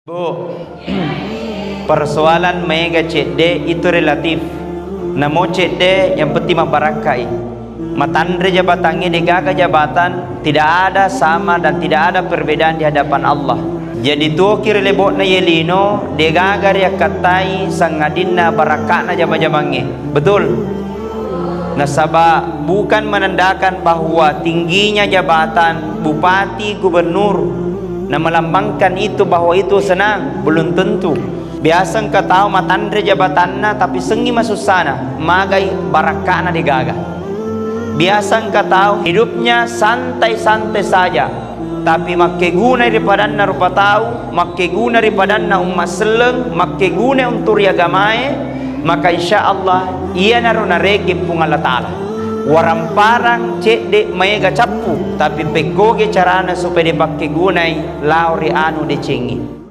Bu, persoalan mega cede itu relatif. Namo cede yang penting mabarakai. Matandre jabatannya degaga jabatan tidak ada sama dan tidak ada perbedaan di hadapan Allah. Jadi tuh kira lebokna yelino degaga dia katai sangadinna barakana jabang-jabangnya. Betul. Nasaba bukan menandakan bahwa tingginya jabatan bupati, gubernur nah melambangkan itu bahwa itu senang, belum tentu. Biasa engkau tahu matandre jabatanna tapi sengi masuk sana magai barakana digaga. Biasa engkau tahu hidupnya santai-santai saja tapi makke guna daripadanna rupa tahu, makke guna daripadanna umat seleng, makke guna untuk agamae, maka insyaallah ia naruna reki pung Allah Ta'ala. Waramparang cek dek mega capu tapi pegoge carana supaya dipakai gunai lauri anu decengi.